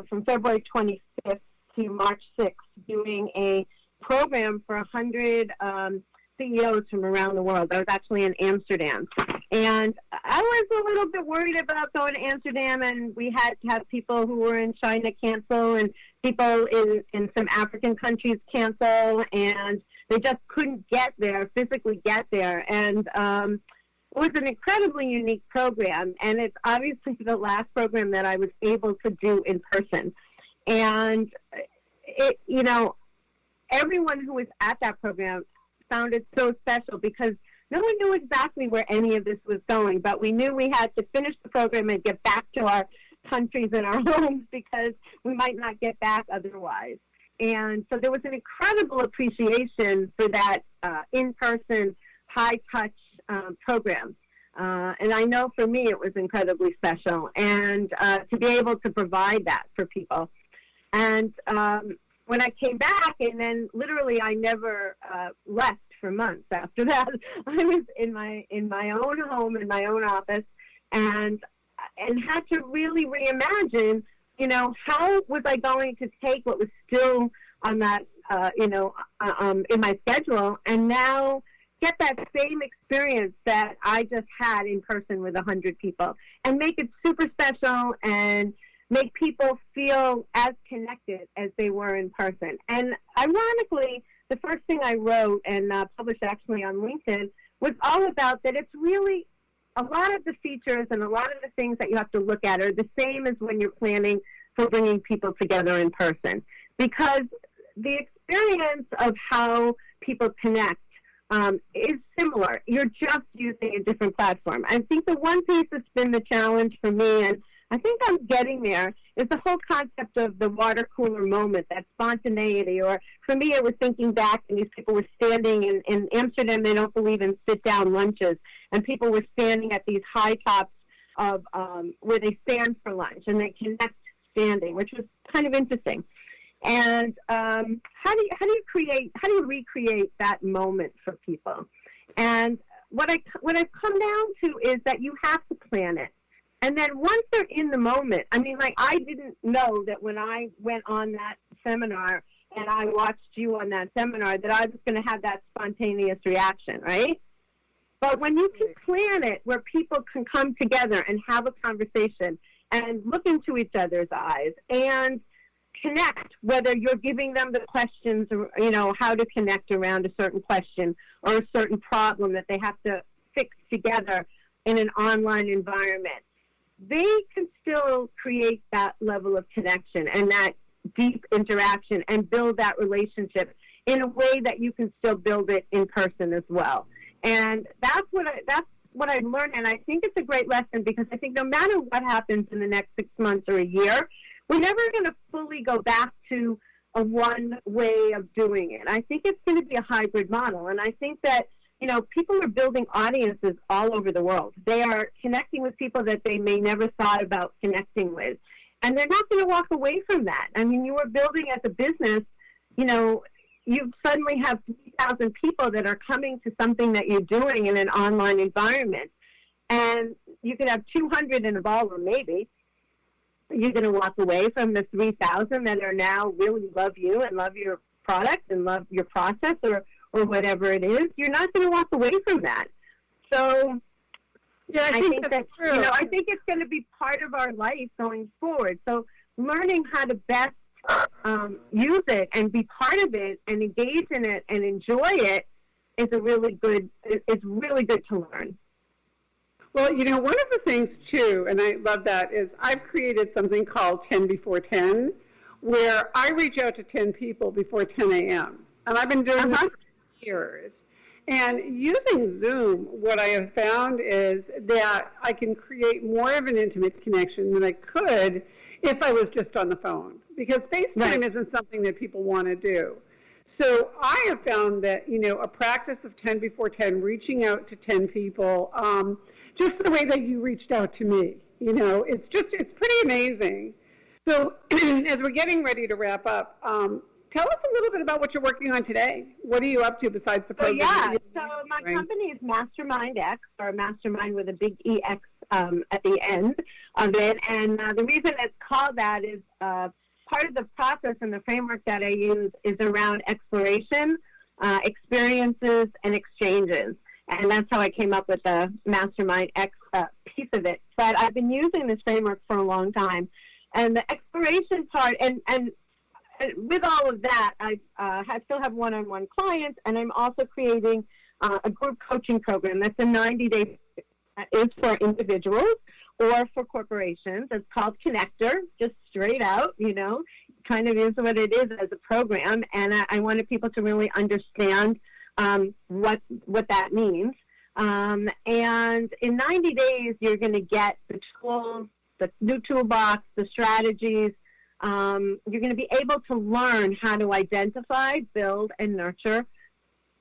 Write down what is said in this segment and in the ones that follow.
from February 25th to March 6th, doing a program for 100 CEOs from around the world. I was actually in Amsterdam. And I was a little bit worried about going to Amsterdam, and we had to have people who were in China cancel and people in some African countries cancel, and they just couldn't physically get there. And it was an incredibly unique program, and it's obviously the last program that I was able to do in person. And, everyone who was at that program found it so special because no one knew exactly where any of this was going, but we knew we had to finish the program and get back to our countries and our homes because we might not get back otherwise. And so there was an incredible appreciation for that in-person, high-touch program. And I know for me it was incredibly special, and to be able to provide that for people. And when I came back, and then literally I never left for months after that. I was in my own home, in my own office, and had to really reimagine, how was I going to take what was still on that, in my schedule, and now get that same experience that I just had in person with 100 people, and make it super special and make people feel as connected as they were in person. And ironically, the first thing I wrote and published actually on LinkedIn was all about that it's really a lot of the features and a lot of the things that you have to look at are the same as when you're planning for bringing people together in person. Because the experience of how people connect is similar. You're just using a different platform. I think the one piece that's been the challenge for me, and I think I'm getting there, is the whole concept of the water cooler moment, that spontaneity. Or for me, it was thinking back, and these people were standing in Amsterdam. They don't believe in sit-down lunches, and people were standing at these high tops of where they stand for lunch, and they connect standing, which was kind of interesting. And how do you recreate that moment for people? And what I've come down to is that you have to plan it. And then once they're in the moment, I didn't know that when I went on that seminar and I watched you on that seminar that I was going to have that spontaneous reaction, right? But when you can plan it where people can come together and have a conversation and look into each other's eyes and connect, whether you're giving them the questions or, how to connect around a certain question or a certain problem that they have to fix together in an online environment, they can still create that level of connection and that deep interaction and build that relationship in a way that you can still build it in person as well. And that's what I learned, and I think it's a great lesson because I think no matter what happens in the next 6 months or a year, we're never going to fully go back to a one way of doing it. I think it's going to be a hybrid model, and I think that people are building audiences all over the world. They are connecting with people that they may never thought about connecting with. And they're not going to walk away from that. I mean, you are building as a business, you suddenly have 3,000 people that are coming to something that you're doing in an online environment. And you could have 200 in a ballroom, maybe. You're going to walk away from the 3,000 that are now really love you and love your product and love your process or whatever it is. You're not going to walk away from that. So yeah, I think that's true. I think it's going to be part of our life going forward. So learning how to best use it and be part of it and engage in it and enjoy it is really good to learn. Well, one of the things too, and I love that, is I've created something called 10 before 10, where I reach out to 10 people before 10 a.m. And I've been doing this for years. And using Zoom, what I have found is that I can create more of an intimate connection than I could if I was just on the phone, because FaceTime isn't something that people want to do. So I have found that, a practice of 10 before 10, reaching out to 10 people, just the way that you reached out to me, it's pretty amazing. So as we're getting ready to wrap up, tell us a little bit about what you're working on today. What are you up to besides the program? So my company is Mastermind X, or Mastermind with a big EX at the end of it. And the reason it's called that is part of the process and the framework that I use is around exploration, experiences, and exchanges. And that's how I came up with the Mastermind X piece of it. But I've been using this framework for a long time. And the exploration part, and with all of that, I still have one-on-one clients, and I'm also creating a group coaching program that's a 90-day, is for individuals or for corporations. It's called Connector, just straight out, kind of is what it is as a program. And I wanted people to really understand what that means. And in 90 days, you're going to get the tools, the new toolbox, the strategies. You're going to be able to learn how to identify, build, and nurture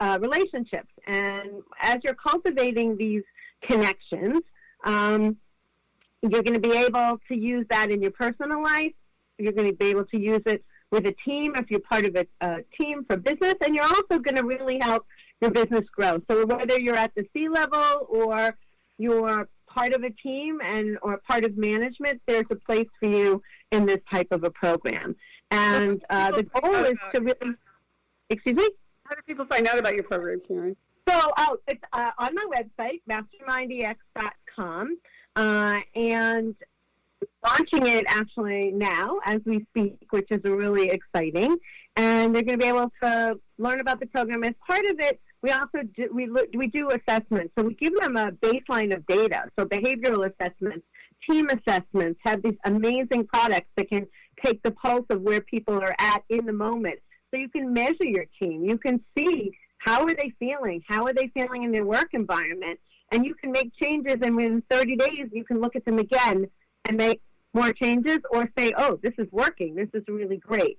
relationships. And as you're cultivating these connections, you're going to be able to use that in your personal life. You're going to be able to use it with a team if you're part of a team for business, and you're also going to really help your business grow. So whether you're at the C-level or you're part of a team or part of management, there's a place for you in this type of a program. And the goal is to really, excuse me? How do people find out about your program, CARYN? So it's on my website, mastermindex.com, and launching it actually now as we speak, which is really exciting. And they're going to be able to learn about the program. As part of it, we also do assessments. So we give them a baseline of data. So behavioral assessments, team assessments, have these amazing products that can take the pulse of where people are at in the moment. So you can measure your team. You can see how are they feeling? How are they feeling in their work environment? And you can make changes, and within 30 days, you can look at them again and make more changes or say, oh, this is working. This is really great.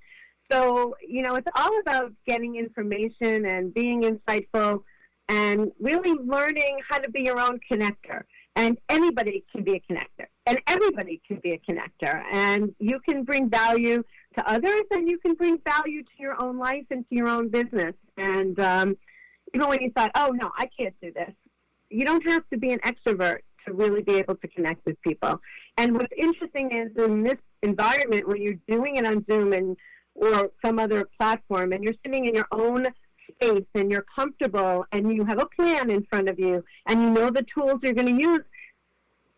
So, it's all about getting information and being insightful and really learning how to be your own connector. And anybody can be a connector, and everybody can be a connector. And you can bring value to others, and you can bring value to your own life and to your own business. And even when you thought, oh, no, I can't do this, you don't have to be an extrovert to really be able to connect with people. And what's interesting is in this environment, when you're doing it on Zoom or some other platform, and you're sitting in your own space and you're comfortable and you have a plan in front of you and you know the tools you're going to use,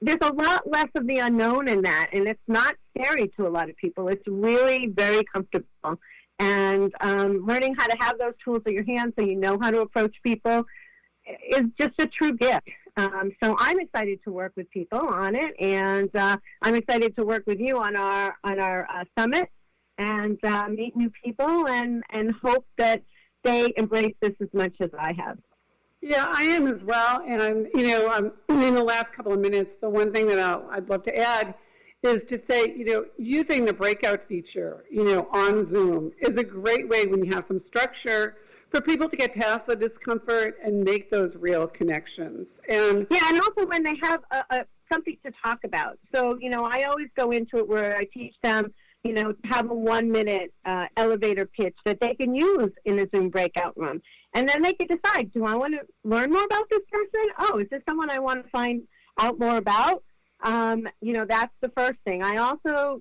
there's a lot less of the unknown in that, and it's not scary to a lot of people. It's really very comfortable. And learning how to have those tools at your hand so you know how to approach people is just a true gift. So I'm excited to work with people on it, and I'm excited to work with you on our summit and meet new people and hope that they embrace this as much as I have. Yeah, I am as well. And, in the last couple of minutes, the one thing that I'd love to add is to say, using the breakout feature, on Zoom is a great way when you have some structure for people to get past the discomfort and make those real connections. And also when they have something to talk about. So, I always go into it where I teach them, to have a 1-minute elevator pitch that they can use in a Zoom breakout room. And then they can decide, do I want to learn more about this person? Oh, is this someone I want to find out more about? That's the first thing. I also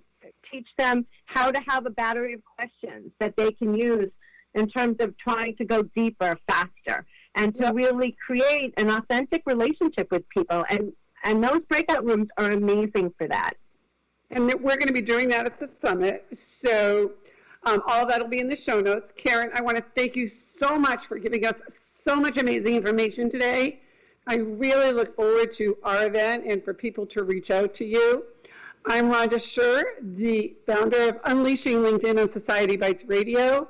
teach them how to have a battery of questions that they can use in terms of trying to go deeper, faster, and to really create an authentic relationship with people. And those breakout rooms are amazing for that. And we're going to be doing that at the summit. So all of that will be in the show notes. CARYN, I want to thank you so much for giving us so much amazing information today. I really look forward to our event and for people to reach out to you. I'm Rhonda Scher, the founder of Unleashing LinkedIn on Society Bites Radio.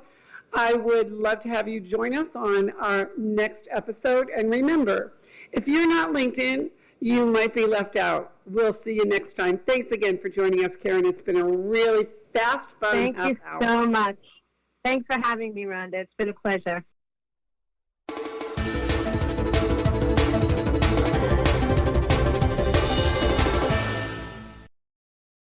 I would love to have you join us on our next episode. And remember, if you're not LinkedIn, you might be left out. We'll see you next time. Thanks again for joining us, CARYN. It's been a really fast, fun half hour. Thank you so much. Thanks for having me, Rhonda. It's been a pleasure.